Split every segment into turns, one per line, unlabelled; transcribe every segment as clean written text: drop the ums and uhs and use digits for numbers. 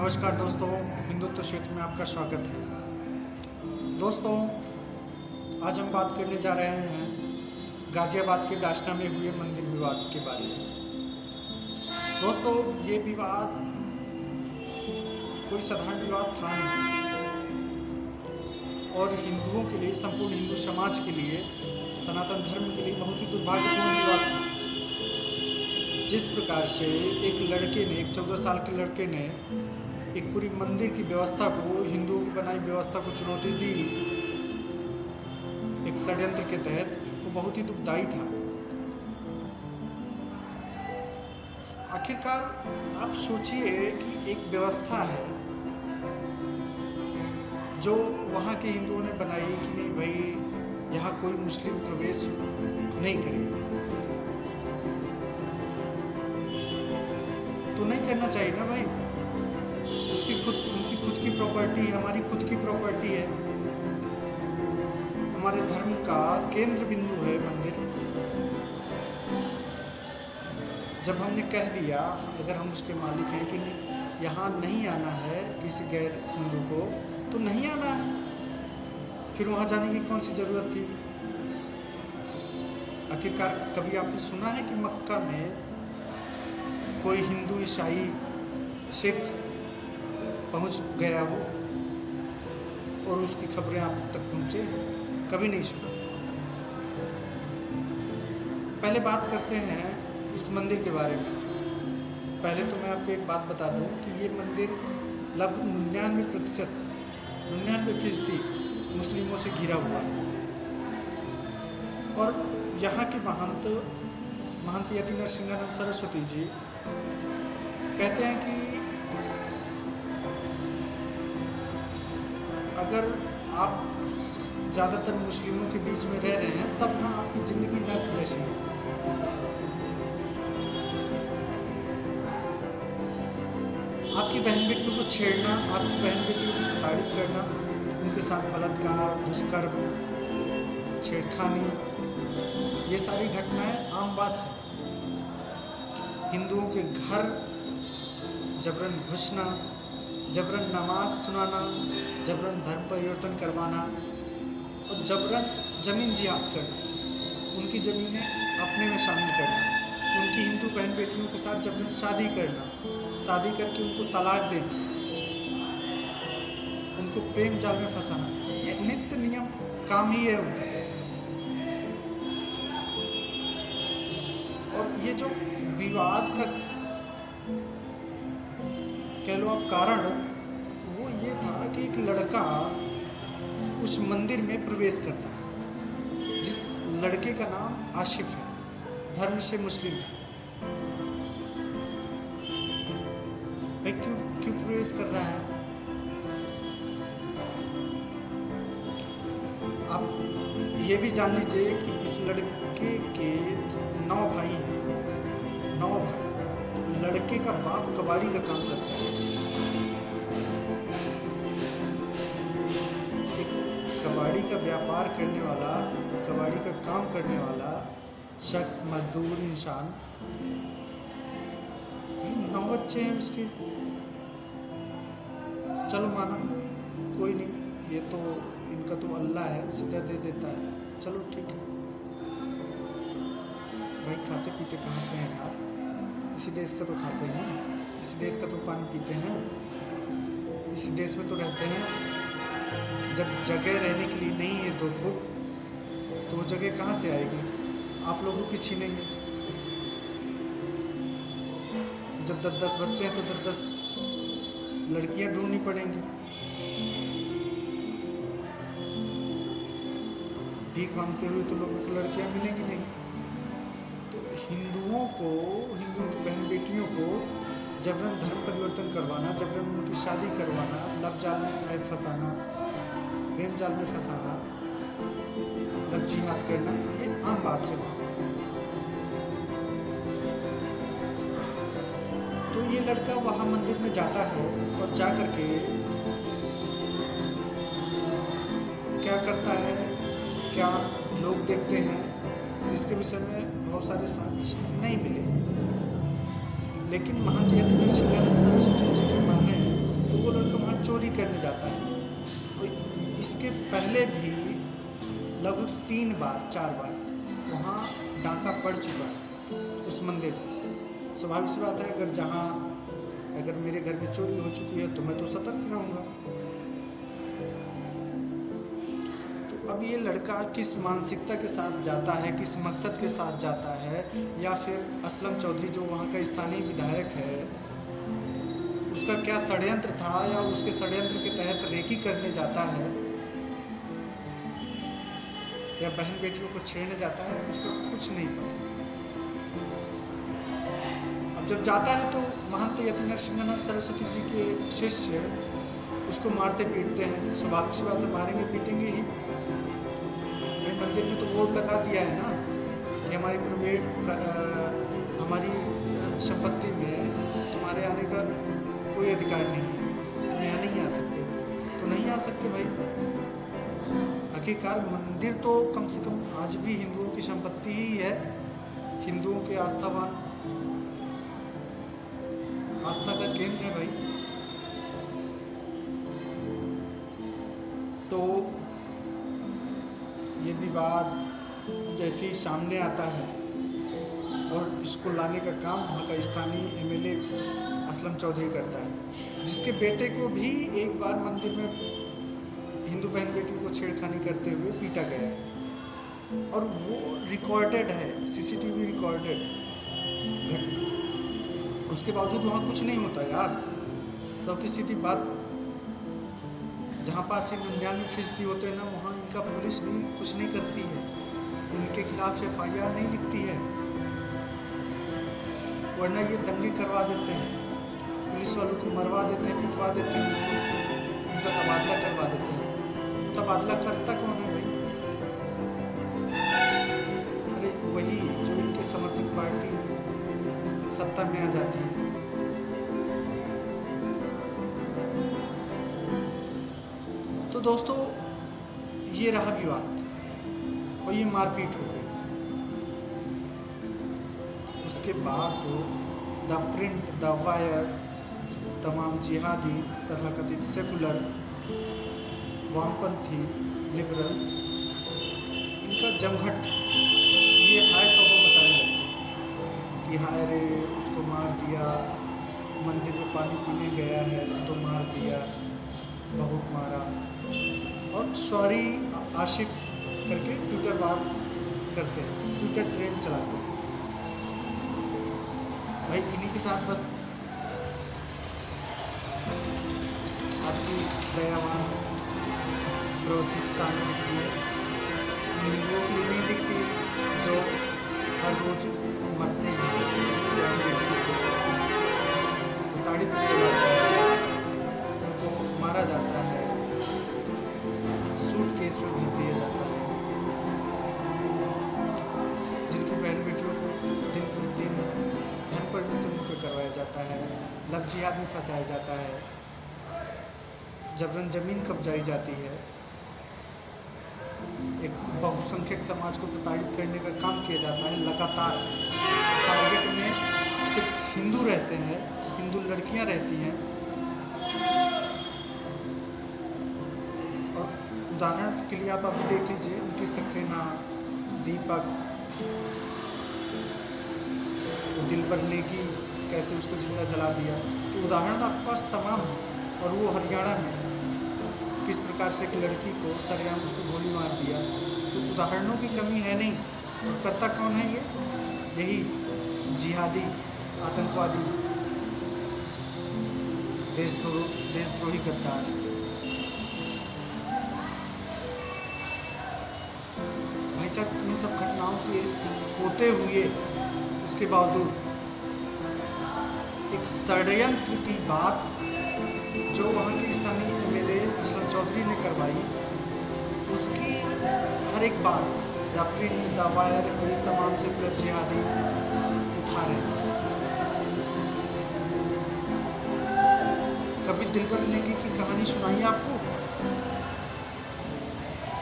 नमस्कार दोस्तों, हिंदुत्व क्षेत्र में आपका स्वागत है। दोस्तों, आज हम बात करने जा रहे हैं गाजियाबाद के डाशना में हुए मंदिर विवाद के बारे में। दोस्तों, ये विवाद कोई साधारण विवाद था नहीं और हिंदुओं के लिए, संपूर्ण हिंदू समाज के लिए, सनातन धर्म के लिए बहुत ही दुर्भाग्यपूर्ण विवाद था। जिस प्रकार से एक 14 साल के लड़के ने एक पूरी मंदिर की व्यवस्था को, हिंदुओं की बनाई व्यवस्था को चुनौती दी एक षड्यंत्र के तहत, वो बहुत ही दुखदायी था। आखिरकार आप सोचिए कि एक व्यवस्था है जो वहाँ के हिंदुओं ने बनाई कि नहीं भाई, यहाँ कोई मुस्लिम प्रवेश नहीं करेगा, तो नहीं करना चाहिए ना भाई। उनकी खुद की प्रॉपर्टी, हमारी खुद की प्रॉपर्टी है, हमारे धर्म का केंद्र बिंदु है मंदिर। जब हमने कह दिया, अगर हम उसके मालिक हैं कि यहाँ नहीं आना है किसी गैर हिंदू को, तो नहीं आना है, फिर वहाँ जाने की कौन सी ज़रूरत थी। आखिरकार कभी आपने सुना है कि मक्का में कोई हिंदू, ईसाई, सिख पहुंच गया हो और उसकी खबरें आप तक पहुंचे? कभी नहीं सुना। पहले बात करते हैं इस मंदिर के बारे में। पहले तो मैं आपको एक बात बता दूं कि ये मंदिर लगभग 99% मुस्लिमों से घिरा हुआ है और यहाँ के महंत यति नरसिंहानंद सरस्वती जी कहते हैं कि अगर आप ज़्यादातर मुस्लिमों के बीच में रह रहे हैं तब ना आपकी ज़िंदगी नर्क जैसी है। आपकी बहन बेटियों को छेड़ना, आपकी बहन बेटियों को प्रताड़ित करना, उनके साथ बलात्कार, दुष्कर्म, छेड़खानी, ये सारी घटनाएं आम बात है। हिंदुओं के घर जबरन घुसना, जबरन नमाज सुनाना, जबरन धर्म परिवर्तन करवाना और जबरन ज़मीन जिहाद करना, उनकी ज़मीनें अपने में शामिल करना, उनकी हिंदू बहन बेटियों के साथ जबरन शादी करना, शादी करके उनको तलाक देना, उनको प्रेम जाल में फंसाना, ये नित्य नियम काम ही है उनका। और ये जो विवाद का कह लो आप कारण, वो ये था कि एक लड़का उस मंदिर में प्रवेश करता है, जिस लड़के का नाम आशिफ है, धर्म से मुस्लिम है। भाई क्यों प्रवेश कर रहा है? आप ये भी जान लीजिए कि इस लड़के के 9 भाई हैं, 9 भाई। लड़के का बाप कबाड़ी का काम करता है। एक कबाड़ी का व्यापार करने वाला, कबाड़ी का काम करने वाला शख्स, मजदूर इंसान, 9 बच्चे हैं उसके। चलो माना, कोई नहीं, ये तो इनका तो अल्लाह है, सीधा दे देता है, चलो ठीक है। भाई खाते पीते कहाँ से हैं यार? इसी देश का तो खाते हैं, इसी देश का तो पानी पीते हैं, इसी देश में तो रहते हैं। जब जगह रहने के लिए नहीं है 2 फुट, तो वो जगह कहाँ से आएगी? आप लोगों की छीनेंगे। जब 10 बच्चे हैं तो 10 लड़कियां ढूंढनी पड़ेंगी। भीख मांगते हुए तो लोगों को लड़कियां मिलेंगी नहीं। हिंदुओं की बहन बेटियों को जबरन धर्म परिवर्तन करवाना, जबरन उनकी शादी करवाना, लव जाल में फंसाना, प्रेम जाल में फंसाना, लव जिहाद करना, ये आम बात है वहाँ। तो ये लड़का वहाँ मंदिर में जाता है और जा करके क्या करता है, क्या लोग देखते हैं, इसके विषय में बहुत सारे साक्ष्य नहीं मिले। लेकिन महंत यति नरसिंहानंद सरस्वती जी के माने तो वो लड़का वहाँ चोरी करने जाता है। और इसके पहले भी लगभग 3 बार 4 बार वहाँ डाका पड़ चुका है उस मंदिर में। स्वाभाविक सी बात है, अगर मेरे घर में चोरी हो चुकी है तो मैं तो सतर्क रहूँगा। तो अब ये लड़का किस मानसिकता के साथ जाता है, किस मकसद के साथ जाता है, या फिर असलम चौधरी जो वहाँ का स्थानीय विधायक है उसका क्या षड्यंत्र था, या उसके षड्यंत्र के तहत रेकी करने जाता है, या बहन बेटियों को छेड़ने जाता है, उसका कुछ नहीं पता। अब जब जाता है तो महंत यति नरसिंहानंद सरस्वती जी के शिष्य उसको मारते पीटते हैं। स्वाभाविक सी बात है, मारेंगे पीटेंगे ही। भाई मंदिर में तो बोर्ड लगा दिया है ना कि हमारी संपत्ति में तुम्हारे आने का कोई अधिकार नहीं है, तुम यहाँ नहीं आ सकते, तो नहीं आ सकते भाई। आखिरकार मंदिर तो कम से कम आज भी हिंदुओं की संपत्ति ही है, हिंदुओं के आस्था का केंद्र है भाई। तो ये विवाद जैसे ही सामने आता है और इसको लाने का काम वहाँ का स्थानीय एमएलए असलम चौधरी करता है, जिसके बेटे को भी एक बार मंदिर में हिंदू बहन बेटी को छेड़खानी करते हुए पीटा गया है, और वो रिकॉर्डेड है, सीसीटीवी रिकॉर्डेड घटना। उसके बावजूद वहाँ कुछ नहीं होता यार। सबकी सीधी बात, जहाँ पास 99% होते हैं ना, वहाँ इनका पुलिस भी कुछ नहीं करती है, इनके खिलाफ FIR नहीं लिखती है, वरना ये दंगे करवा देते हैं, पुलिस वालों को मरवा देते हैं, पिटवा देते हैं, उनका तबादला करवा देते हैं। तबादला करता कौन है भाई? अरे वही जो इनके समर्थक पार्टी सत्ता में आ जाती है। तो दोस्तों, ये रहा विवाद और ये मारपीट हो गई। उसके बाद द प्रिंट, द वायर, तमाम जिहादी तथाकथित सेकुलर, वामपंथी, लिबरल्स, इनका जमघट ये हाय तौबा मचाने लगते कि हाय रे उसको मार दिया, मंदिर में पानी पीने गया है तो मार दिया, बहुत मारा, और सॉरी आशिफ करके ट्विटर वार करते हैं, ट्विटर ट्रेंड चलाते हैं भाई। इन्हीं के साथ बस आपकी दयावान प्रवृत्ति सामने दिखती है, हिंदुओं के लिए नहीं दिखती, जो हर रोज मरते हैं, प्रताड़ित किया जाता है, उनको मारा जाता है, सूटकेस में भर दिया जाता है, जिनकी बहन बेटियों को दिन प्रतिदिन धन परिवर्तन करवाया जाता है, लव जिहाद में फंसाया जाता है, जबरन जमीन कब्जाई जाती है, एक बहुसंख्यक समाज को प्रताड़ित करने का काम किया जाता है लगातार। टारगेट में सिर्फ हिंदू रहते हैं, हिंदू लड़कियां रहती हैं। और उदाहरण के लिए आप अभी देख लीजिए, उनकी सक्सेना, दीपक, दिलबर नेगी, कैसे उसको जिंदा जला दिया। तो उदाहरण आपके पास तमाम है। और वो हरियाणा में किस प्रकार से एक लड़की को सरेआम उसको गोली मार दिया। तो उदाहरणों की कमी है नहीं। और करता कौन है ये? यही जिहादी, आतंकवादी, देशद्रोही गद्दार। भाई साहब, इन सब घटनाओं के होते हुए उसके बावजूद एक षड्यंत्र की बात जो वहाँ के स्थानीय एमएलए असलम चौधरी ने करवाई, उसकी हर एक बात द प्रिंट, द वायर और ये तमाम सेकुलर जिहादी उठा रहे हैं। कभी दिलबर नेगी की कहानी सुनाई आपको?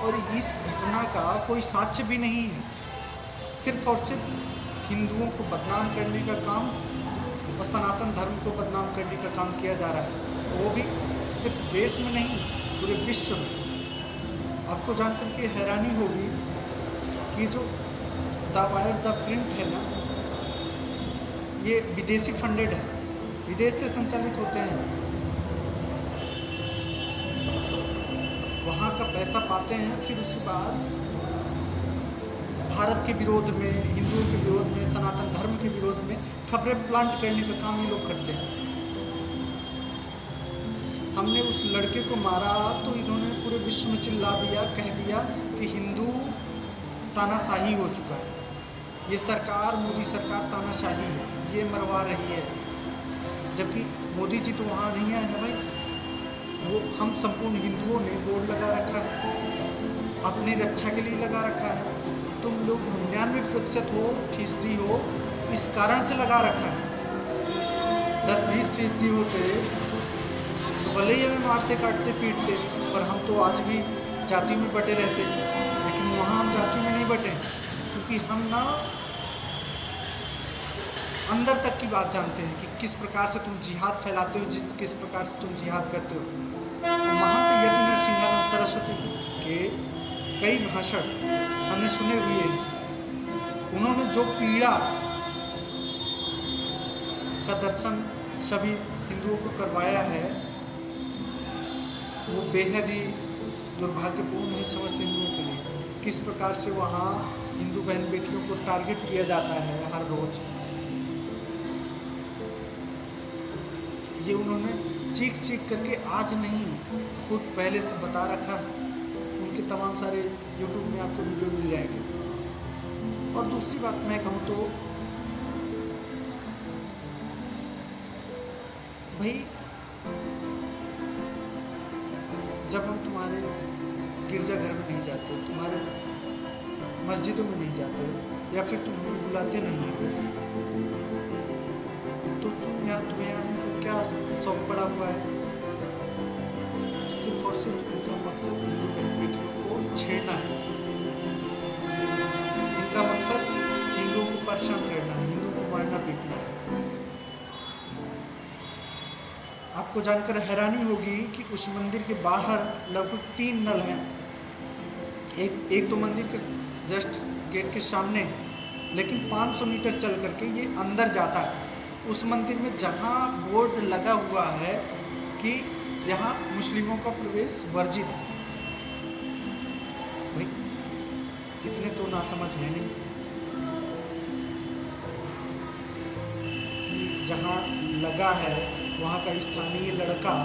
और इस घटना का कोई साक्ष्य भी नहीं है। सिर्फ और सिर्फ हिंदुओं को बदनाम करने का काम और सनातन धर्म को बदनाम करने का काम किया जा रहा है, वो भी सिर्फ देश में नहीं पूरे विश्व में। आपको जानकर के हैरानी होगी कि जो द वायर द प्रिंट है ना, ये विदेशी फंडेड है, विदेश से संचालित होते हैं, वहाँ का पैसा पाते हैं, फिर उसके बाद भारत के विरोध में, हिंदुओं के विरोध में, सनातन धर्म के विरोध में खबरें प्लांट करने का काम ये लोग करते हैं। हमने उस लड़के को मारा तो इन्होंने पूरे विश्व में चिल्ला दिया, कह दिया कि हिंदू तानाशाही हो चुका है, ये सरकार, मोदी सरकार तानाशाही है, ये मरवा रही है। जबकि मोदी जी तो वहाँ नहीं आए ना भाई, वो हम संपूर्ण हिंदुओं ने बोर्ड लगा रखा है, अपनी रक्षा के लिए लगा रखा है। तुम लोग 99% हो, फीसदी हो, इस कारण से लगा रखा है। 10-20% होते तो भले ही हमें मारते काटते पीटते, पर हम तो आज भी जातियों में बटे रहते। लेकिन वहाँ हम जातियों में नहीं बटे, क्योंकि हम ना अंदर तक की बात जानते हैं कि किस प्रकार से तुम जिहाद फैलाते हो, किस प्रकार से तुम जिहाद करते हो। महंत यति नरसिंहानंद सरस्वती के कई भाषण हमने सुने हुए हैं। उन्होंने जो पीड़ा का दर्शन सभी हिंदुओं को करवाया है, वो बेहद ही दुर्भाग्यपूर्ण है समस्त हिंदुओं के लिए। किस प्रकार से वहाँ हिंदू बहन बेटियों को टारगेट किया जाता है हर रोज, ये उन्होंने चीख चीख करके आज नहीं, खुद पहले से बता रखा है। उनके तमाम सारे यूट्यूब में आपको वीडियो मिल जाएंगे। और दूसरी बात मैं कहूँ तो भाई, जब हम तुम्हारे गिरजाघर में नहीं जाते, तुम्हारे मस्जिदों में नहीं जाते, या फिर तुम हमें बुलाते नहीं हो, तो तुम्हें आने का क्या शौक पड़ा हुआ है? सिर्फ और सिर्फ इनका मकसद हिंदू बहन बेटियों को छेड़ना है, इनका मकसद हिंदुओं को परेशान करना है, हिंदुओं को मारना पीटना है। आपको जानकर हैरानी होगी कि उस मंदिर के बाहर लगभग 3 नल हैं। एक तो मंदिर के जस्ट गेट के सामने, लेकिन 500 मीटर चल करके ये अंदर जाता है उस मंदिर में, जहाँ बोर्ड लगा हुआ है कि यहाँ मुस्लिमों का प्रवेश वर्जित है। भाई इतने तो नासमझ है नहीं कि जहाँ लगा है वहाँ का स्थानीय लड़का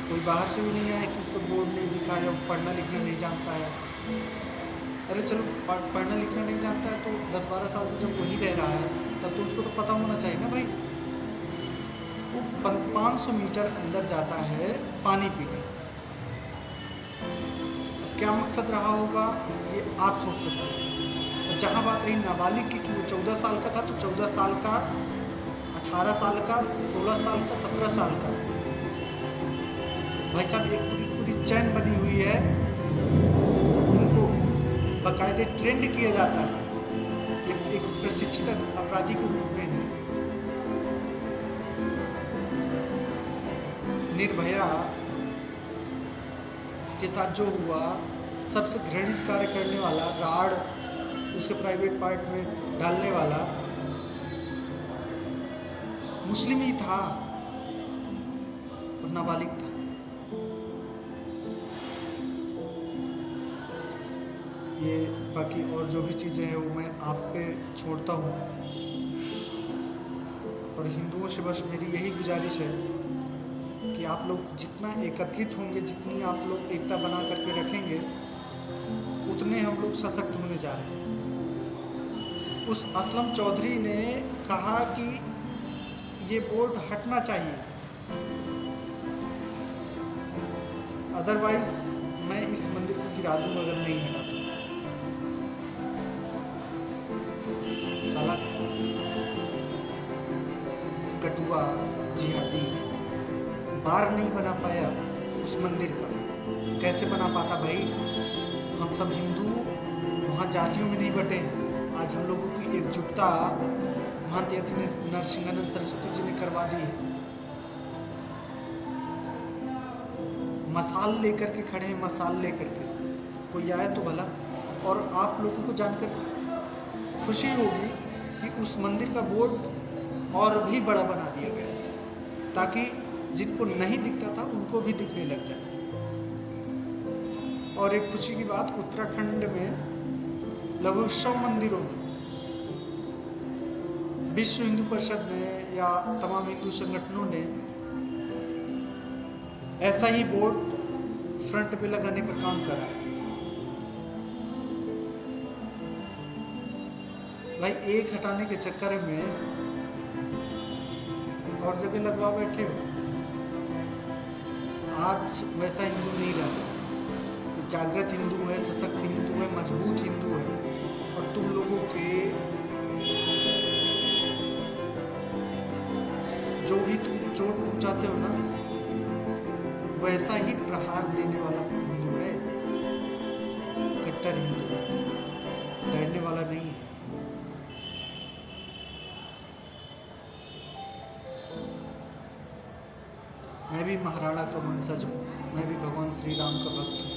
कोई बाहर से भी नहीं आया कि उसको बोर्ड नहीं दिखा है, पढ़ना लिखना नहीं जानता है। अरे चलो पढ़ना लिखना नहीं जानता है तो 10-12 साल से जब वहीं रह रहा है तब तो उसको तो पता होना चाहिए ना भाई। वो 500 मीटर अंदर जाता है पानी पीने, क्या मकसद रहा होगा ये आप सोच सकते हैं। और जहाँ बात रही नाबालिग की कि वो 14 साल का था, तो 14 साल का, 18 साल का, 16 साल का, 17 साल का, भाई साहब एक पूरी चैन बनी हुई है, इनको बाकायदे ट्रेंड किया जाता है, एक प्रशिक्षित अपराधी के रूप में है। निर्भया के साथ जो हुआ, सबसे घृणित कार्य करने वाला, राड उसके प्राइवेट पार्ट में डालने वाला मुस्लिम ही था और नाबालिग था। ये बाकी और जो भी चीज़ें हैं वो मैं आप पे छोड़ता हूँ। और हिंदुओं से बस मेरी यही गुजारिश है कि आप लोग जितना एकत्रित होंगे, जितनी आप लोग एकता बना करके रखेंगे, उतने हम लोग सशक्त होने जा रहे हैं। उस असलम चौधरी ने कहा कि ये बोर्ड हटना चाहिए, अदरवाइज मैं इस मंदिर को गिरा दूँ अगर नहीं हटा तो। साला कटुआ जिहादी बार नहीं बना पाया उस मंदिर का, कैसे बना पाता भाई? हम सब हिंदू वहाँ जातियों में नहीं बटे हैं। आज हम लोगों की एकजुटता महंत यति नरसिंहानंद सरस्वती जी ने करवा दी है। मसाल लेकर के खड़े हैं, मसाल लेकर के, कोई आए तो भला। और आप लोगों को जानकर खुशी होगी कि उस मंदिर का बोर्ड और भी बड़ा बना दिया गया है, ताकि जिनको नहीं दिखता था उनको भी दिखने लग जाए। और एक खुशी की बात, उत्तराखंड में लगभग 100 मंदिरों में विश्व हिंदू परिषद ने या तमाम हिंदू संगठनों ने ऐसा ही बोर्ड फ्रंट पे लगाने का काम करा है। भाई एक हटाने के चक्कर में और जगह लगवा बैठे हो। आज वैसा हिंदू नहीं रहा, जागृत हिंदू है, सशक्त हिंदू है, मजबूत हिंदू है। और तुम लोगों के जो भी तुम चोट पहुंचाते हो ना, वैसा ही प्रहार देने वाला हिंदू है, कट्टर हिंदू है, डरने वाला नहीं है। मैं भी महाराणा का वंशज हूँ, मैं भी भगवान श्री राम का भक्त हूँ।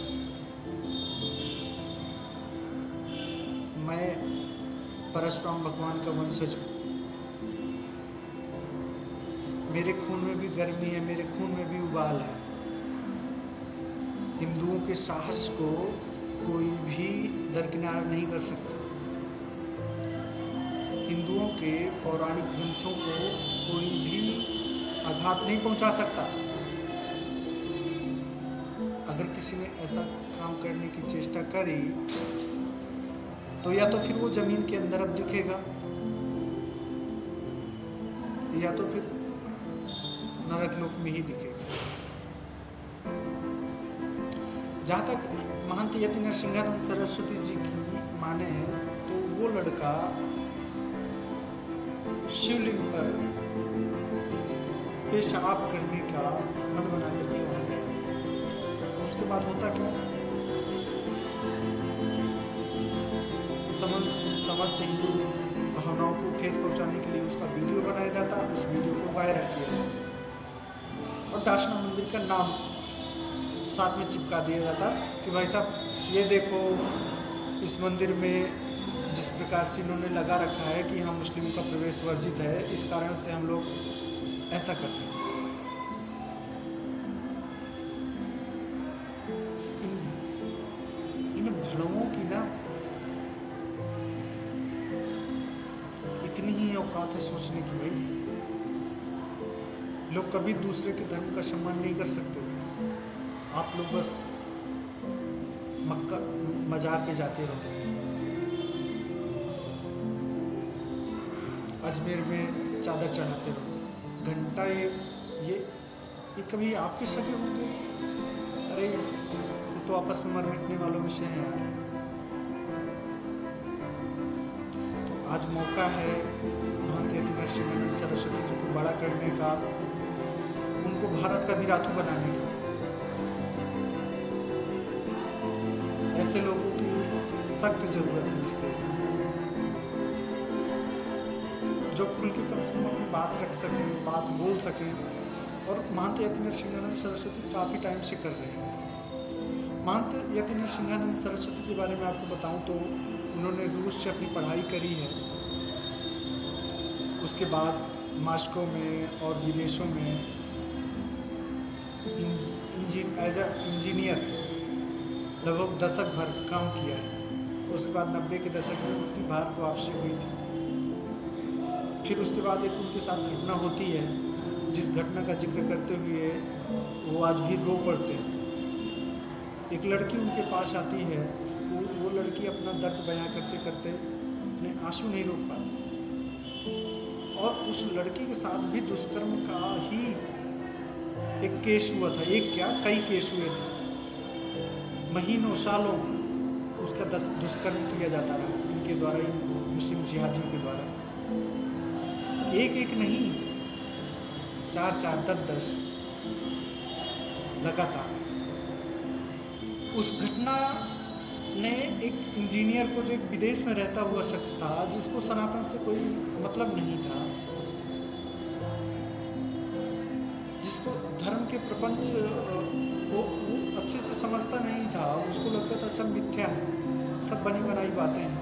मैं परशुराम भगवान का वंशज हूँ। मेरे खून में भी गर्मी है, मेरे खून में भी उबाल है। हिंदुओं के साहस को कोई भी दरकिनार नहीं कर सकता। हिंदुओं के पौराणिक ग्रंथों को कोई भी आघात नहीं पहुंचा सकता। अगर किसी ने ऐसा काम करने की चेष्टा करी तो या तो फिर वो जमीन के अंदर अब दिखेगा, या तो फिर नरक लोक में ही दिखेगा। जहाँ तक महंत यति नरसिंहानंद सरस्वती जी की माने तो वो लड़का शिवलिंग पर पेशाब करने का मन बना करके वहां गया था। उसके बाद होता क्या, समस्त हिंदू भावनाओं को ठेस पहुंचाने के लिए उसका वीडियो बनाया जाता, उस वीडियो को वायरल किया जाता और डाशना मंदिर का नाम साथ में चिपका दिया जाता कि भाई साहब ये देखो, इस मंदिर में जिस प्रकार से इन्होंने लगा रखा है कि हम मुस्लिमों का प्रवेश वर्जित है, इस कारण से हम लोग ऐसा कर रहे हैं। इन भड़ों की ना इतनी ही औकात है सोचने की, भाई लोग कभी दूसरे के धर्म का सम्मान नहीं कर सकते। आप लोग बस मक्का मजार पे जाते रहो, अजमेर में चादर चढ़ाते रहो, घंटा ये कभी आपके सगे होंगे? अरे ये तो आपस में मर मिटने वालों में से हैं यार। तो आज मौका है महंत यति नरसिंहानंद सरस्वती जी को बड़ा करने का, उनको भारत का विराथू बनाने का। ऐसे लोगों की सख्त जरूरत है इस देश में, जो खुल के कम से कम अपनी बात रख सकें, बात बोल सकें। और महंत यति नरसिंहानंद सरस्वती काफ़ी टाइम से कर रहे हैं ऐसा। महंत यति नरसिंहानंद सरस्वती के बारे में आपको बताऊं तो उन्होंने रूस से अपनी पढ़ाई करी है। उसके बाद मॉस्को में और विदेशों में एज अ इंजीनियर लगभग दशक भर काम किया है। उसके बाद 90 के दशक में उनकी भारत वापसी हुई थी। फिर उसके बाद एक उनके साथ घटना होती है, जिस घटना का जिक्र करते हुए वो आज भी रो पड़ते हैं। एक लड़की उनके पास आती है, वो लड़की अपना दर्द बयां करते करते अपने आंसू नहीं रोक पाती, और उस लड़की के साथ भी दुष्कर्म का ही एक केस हुआ था। एक क्या, कई केस हुए थे। महीनों सालों उसका दुष्कर्म किया जाता रहा इनके द्वारा, इन मुस्लिम जिहादियों के द्वारा। एक एक नहीं, 4-4, 10-10 लगातार। उस घटना ने एक इंजीनियर को, जो एक विदेश में रहता हुआ शख्स था, जिसको सनातन से कोई मतलब नहीं था, जिसको धर्म के प्रपंच को वो अच्छे से समझता नहीं था, उसको लगता था सब मिथ्या है, सब बनी बनाई बातें हैं।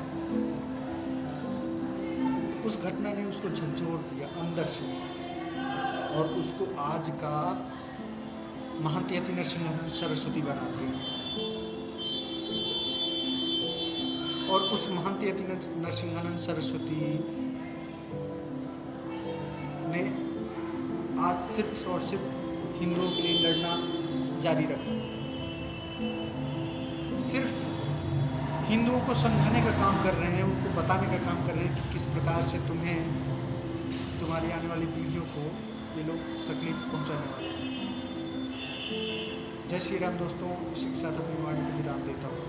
उस घटना ने उसको झकझोर दिया अंदर से, और उसको आज का महंत यति नरसिंहानंद सरस्वती बना दिया। और उस महंत यति नरसिंहानंद सरस्वती ने आज सिर्फ और सिर्फ हिंदुओं के लिए लड़ना जारी रखा। सिर्फ हिंदुओं को समझाने का काम कर रहे हैं, उनको बताने का काम कर रहे हैं कि किस प्रकार से तुम्हें, तुम्हारी आने वाली पीढ़ियों को ये लोग तकलीफ पहुंचाने वाले हैं। जय श्री राम दोस्तों, इसी के साथ अपनी वाणी को विराम देता हूँ।